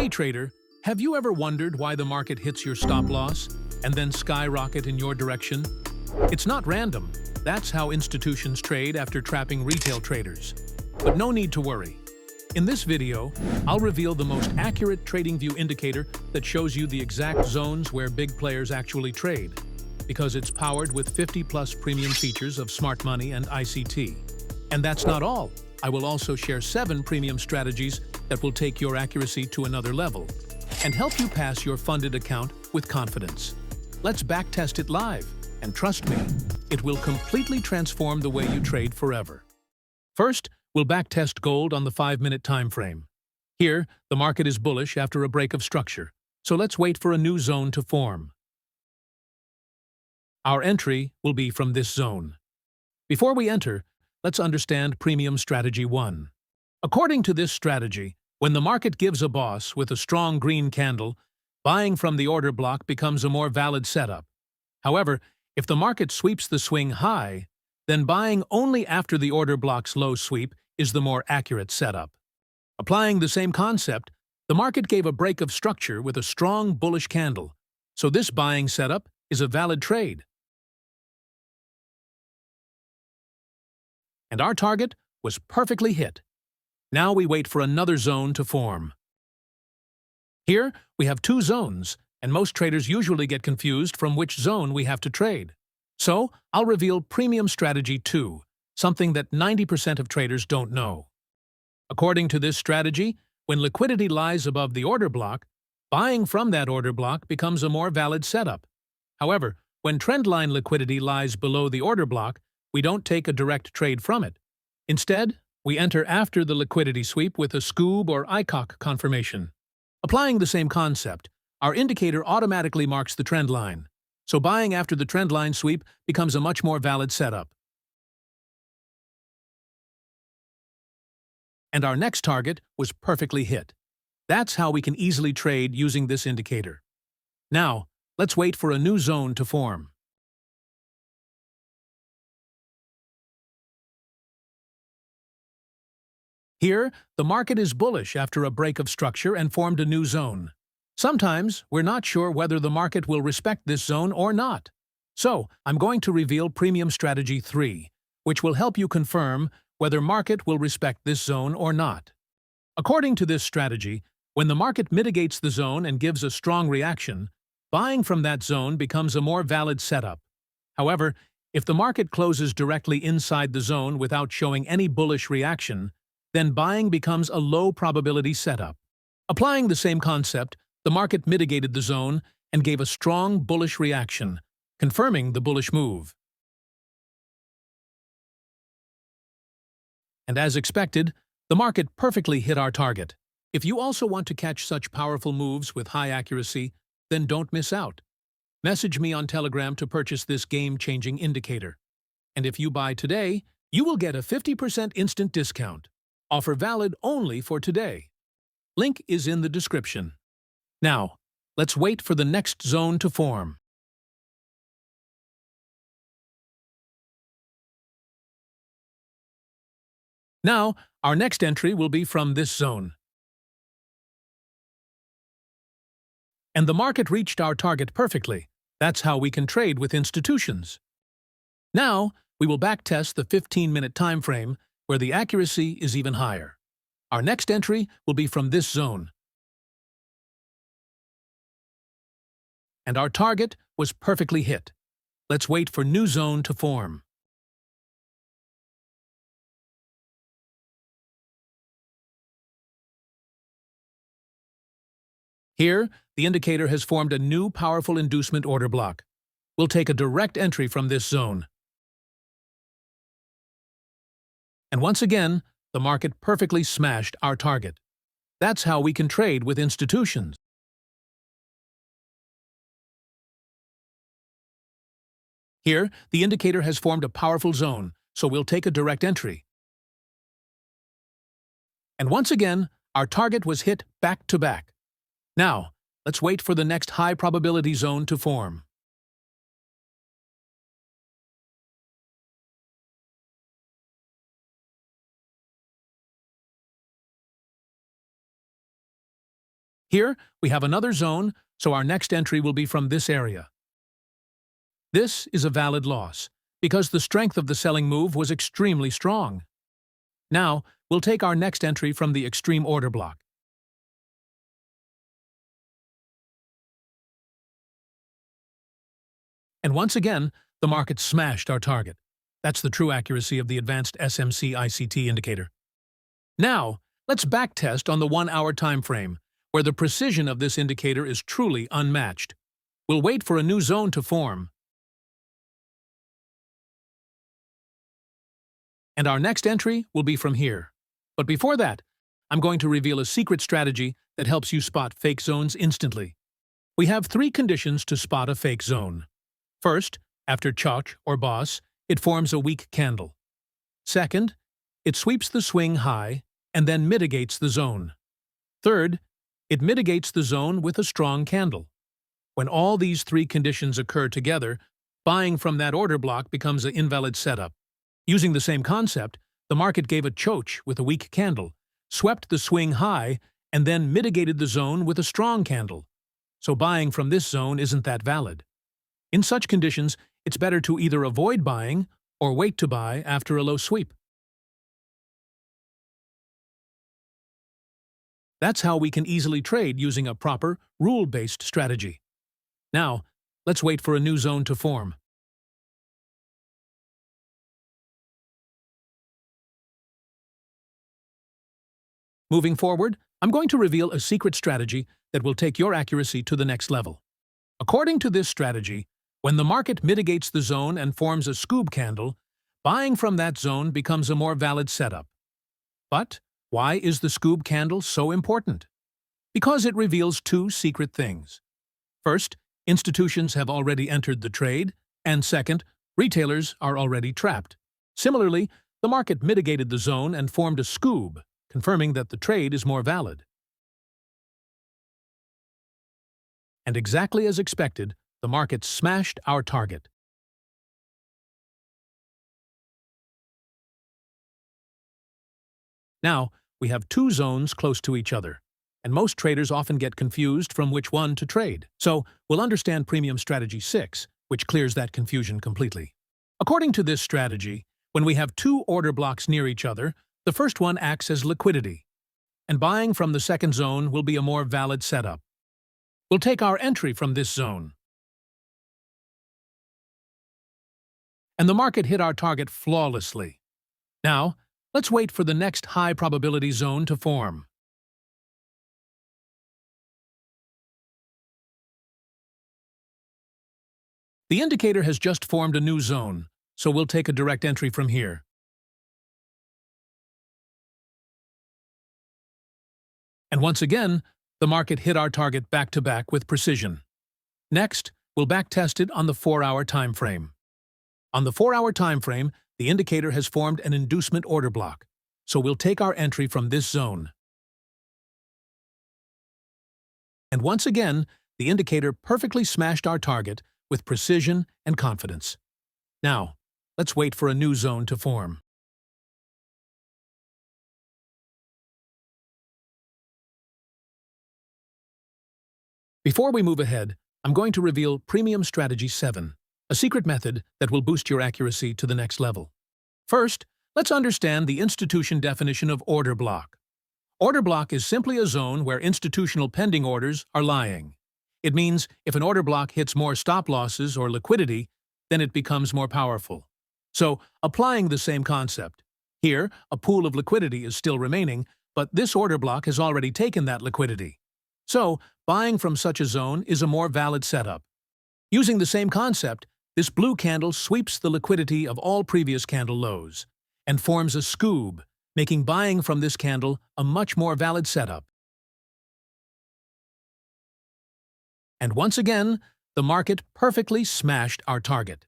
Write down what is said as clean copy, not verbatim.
Hey trader, have you ever wondered why the market hits your stop loss and then skyrocket in your direction? It's not random. That's how institutions trade after trapping retail traders. But no need to worry. In this video, I'll reveal the most accurate TradingView indicator that shows you the exact zones where big players actually trade, because it's powered with 50+ premium features of smart money and ICT. And that's not all. I will also share 7 premium strategies that will take your accuracy to another level and help you pass your funded account with confidence. Let's backtest it live, and trust me, it will completely transform the way you trade forever. First, we'll backtest gold on the 5-minute time frame. Here, the market is bullish after a break of structure, so let's wait for a new zone to form. Our entry will be from this zone. Before we enter, let's understand Premium Strategy 1. According to this strategy, when the market gives a boss with a strong green candle, buying from the order block becomes a more valid setup. However, if the market sweeps the swing high, then buying only after the order block's low sweep is the more accurate setup. Applying the same concept, the market gave a break of structure with a strong bullish candle, so this buying setup is a valid trade. And our target was perfectly hit. Now we wait for another zone to form. Here, we have 2 zones, and most traders usually get confused from which zone we have to trade. So, I'll reveal Premium Strategy 2, something that 90% of traders don't know. According to this strategy, when liquidity lies above the order block, buying from that order block becomes a more valid setup. However, when trendline liquidity lies below the order block, we don't take a direct trade from it. Instead, we enter after the liquidity sweep with a Scoob or ICOC confirmation. Applying the same concept, our indicator automatically marks the trend line, so buying after the trend line sweep becomes a much more valid setup. And our next target was perfectly hit. That's how we can easily trade using this indicator. Now, let's wait for a new zone to form. Here, the market is bullish after a break of structure and formed a new zone. Sometimes, we're not sure whether the market will respect this zone or not. So, I'm going to reveal Premium Strategy 3, which will help you confirm whether market will respect this zone or not. According to this strategy, when the market mitigates the zone and gives a strong reaction, buying from that zone becomes a more valid setup. However, if the market closes directly inside the zone without showing any bullish reaction, then buying becomes a low-probability setup. Applying the same concept, the market mitigated the zone and gave a strong bullish reaction, confirming the bullish move. And as expected, the market perfectly hit our target. If you also want to catch such powerful moves with high accuracy, then don't miss out. Message me on Telegram to purchase this game-changing indicator. And if you buy today, you will get a 50% instant discount. Offer valid only for today. Link is in the description. Now, let's wait for the next zone to form. Now, our next entry will be from this zone. And the market reached our target perfectly. That's how we can trade with institutions. Now, we will backtest the 15-minute time frame, where the accuracy is even higher. Our next entry will be from this zone. And our target was perfectly hit. Let's wait for new zone to form. Here, the indicator has formed a new powerful inducement order block. We'll take a direct entry from this zone. And once again, the market perfectly smashed our target. That's how we can trade with institutions. Here, the indicator has formed a powerful zone, so we'll take a direct entry. And once again, our target was hit back to back. Now, let's wait for the next high-probability zone to form. Here, we have another zone, so our next entry will be from this area. This is a valid loss, because the strength of the selling move was extremely strong. Now, we'll take our next entry from the extreme order block. And once again, the market smashed our target. That's the true accuracy of the advanced SMC ICT indicator. Now, let's backtest on the 1-hour time frame, where the precision of this indicator is truly unmatched. We'll wait for a new zone to form. And our next entry will be from here. But before that, I'm going to reveal a secret strategy that helps you spot fake zones instantly. We have 3 conditions to spot a fake zone. First, after chach or boss, it forms a weak candle. Second, it sweeps the swing high and then mitigates the zone. Third, it mitigates the zone with a strong candle. When all these 3 conditions occur together, buying from that order block becomes an invalid setup. Using the same concept, the market gave a choch with a weak candle, swept the swing high, and then mitigated the zone with a strong candle. So buying from this zone isn't that valid. In such conditions, it's better to either avoid buying or wait to buy after a low sweep. That's how we can easily trade using a proper, rule-based strategy. Now, let's wait for a new zone to form. Moving forward, I'm going to reveal a secret strategy that will take your accuracy to the next level. According to this strategy, when the market mitigates the zone and forms a Scoob candle, buying from that zone becomes a more valid setup. But why is the Scoob candle so important? Because it reveals 2 secret things. First, institutions have already entered the trade, and second, retailers are already trapped. Similarly, the market mitigated the zone and formed a Scoob, confirming that the trade is more valid. And exactly as expected, the market smashed our target. Now, we have 2 zones close to each other, and most traders often get confused from which one to trade. So, we'll understand Premium Strategy 6, which clears that confusion completely. According to this strategy, when we have 2 order blocks near each other, the first one acts as liquidity, and buying from the second zone will be a more valid setup. We'll take our entry from this zone. And the market hit our target flawlessly. Now, let's wait for the next high-probability zone to form. The indicator has just formed a new zone, so we'll take a direct entry from here. And once again, the market hit our target back-to-back with precision. Next, we'll backtest it on the 4-hour time frame. On the 4-hour time frame, the indicator has formed an inducement order block, so we'll take our entry from this zone. And once again, the indicator perfectly smashed our target with precision and confidence. Now, let's wait for a new zone to form. Before we move ahead, I'm going to reveal Premium Strategy 7, a secret method that will boost your accuracy to the next level. First, let's understand the institution definition of order block. Order block is simply a zone where institutional pending orders are lying. It means if an order block hits more stop losses or liquidity, then it becomes more powerful. So, applying the same concept. Here, a pool of liquidity is still remaining, but this order block has already taken that liquidity. So, buying from such a zone is a more valid setup. Using the same concept, this blue candle sweeps the liquidity of all previous candle lows and forms a Scoob, making buying from this candle a much more valid setup. And once again, the market perfectly smashed our target.